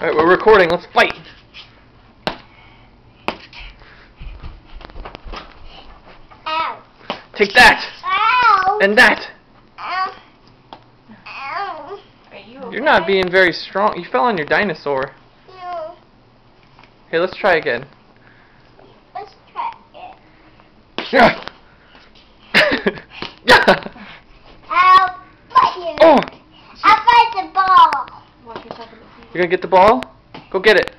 Alright, we're recording. Let's fight. Ow. Take that. Ow. And that. Ow. Ow. Are you okay? You're not being very strong. You fell on your dinosaur. No. Here, let's try again. Let's try it. Yeah. I'll fight you. Oh! I'll fight the ball. Watch yourself in the feet. You're gonna get the ball? Go get it.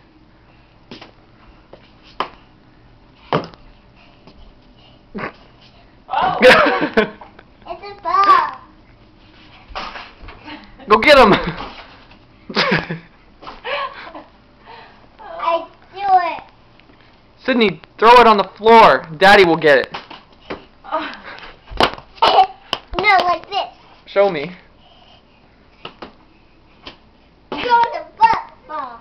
Oh! It's a ball. Go get him. I do it. Sydney, throw it on the floor. Daddy will get it. No, like this. Show me. Throw the football.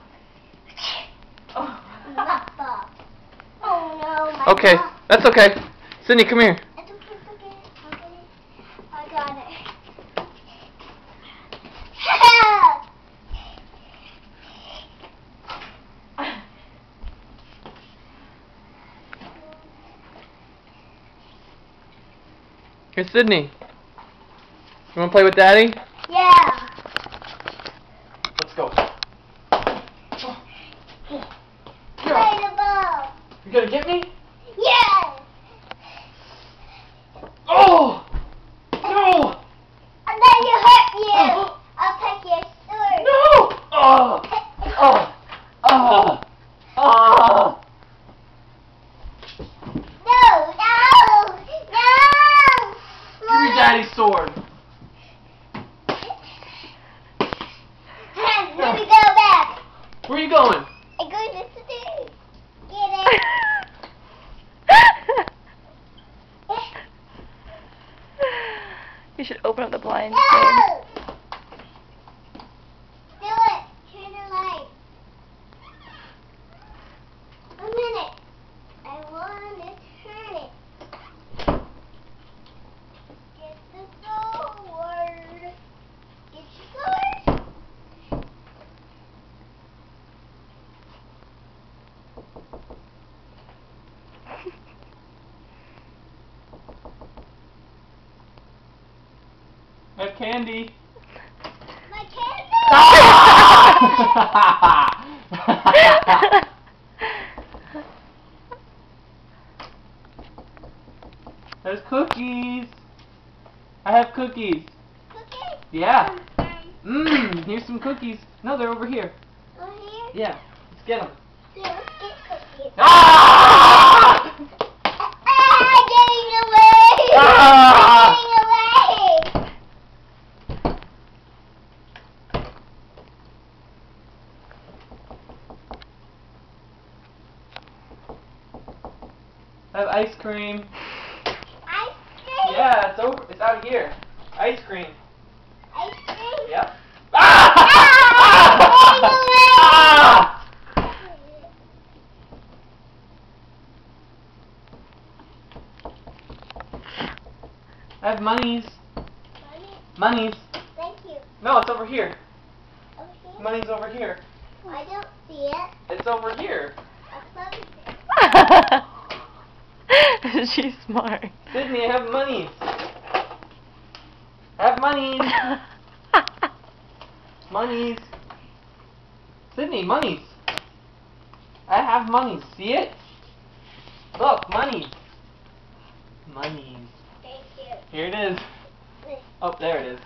Oh. Football. Oh no, my Okay, ball. that's okay. Sydney, come here. It's okay, it's okay. Okay. I got it. Here, Sydney. You wanna play with Daddy? Yeah. Let's go. Play the ball. You gonna get me? Yeah. Oh! No! And then you hurt you. I'll take your sword. No! Oh! Oh! Oh! Oh! No, no, no. Give me Daddy's sword. Let me go back. Where are you going? I'm going to stay. Get it. You should open up the blinds, No. babe. Do it. Turn the light. A minute. I want to turn it. Get the sword. Get your sword. I have candy. My candy. There's cookies. I have cookies. Cookie. Yeah. Here's some cookies. No, they're over here. Over here. Yeah. Let's get them. Yeah, let's get cookies. Ah! Getting away. Ah! Getting away. I have ice cream. Ice cream. Yeah, it's over. It's out here. Ice cream. Ice cream. Yep. Ah! Ah! I have monies. Monies. Thank you. No, it's over here. Over here. Money's over here. I don't see it. It's over here. I closed it. She's smart. Sydney, I have monies. I have monies. Monies. Sydney, monies. I have monies. See it? Look, monies. Monies. Thank you. Here it is. Oh, there it is.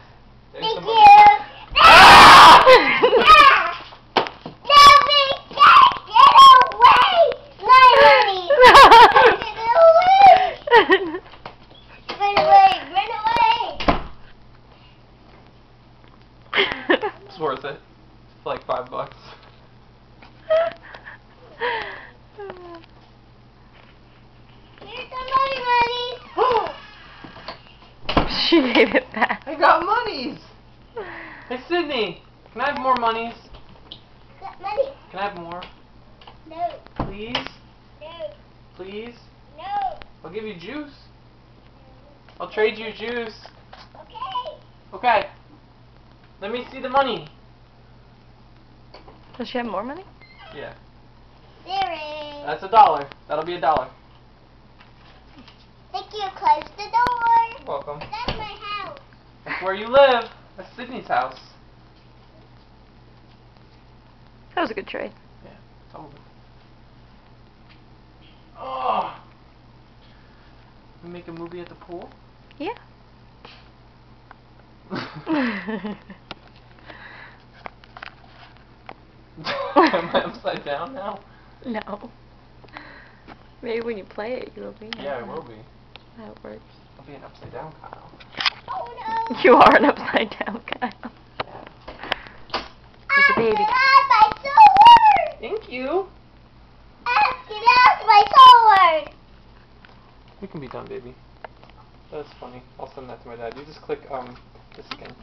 There's Thank the you. money. Ah! Nobody get away! My money! Get away! Run away! Run away! It's worth it. It's like $5. Here's the money! She gave it back. I got monies. Hey, Sydney, can I have more monies? Got money. Can I have more? No. Please? No. Please? No. I'll give you juice. I'll trade you juice. Okay. Okay. Let me see the money. Does she have more money? Yeah. There is. That's $1. That'll be $1. Thank you. Close the door. You're welcome. That's my house. That's where you live. That's Sydney's house. That was a good trade. Yeah, totally. Oh. We make a movie at the pool? Yeah. Am I upside down now? No. Maybe when you play it, you will be. Yeah, I will be. How it works. I'll be an upside down Kyle. Oh no. You are an upside down Kyle. It's a baby. Get out my sword. Thank you. Get out my sword. We can be done, baby. That's funny. I'll send that to my dad. You just click this again.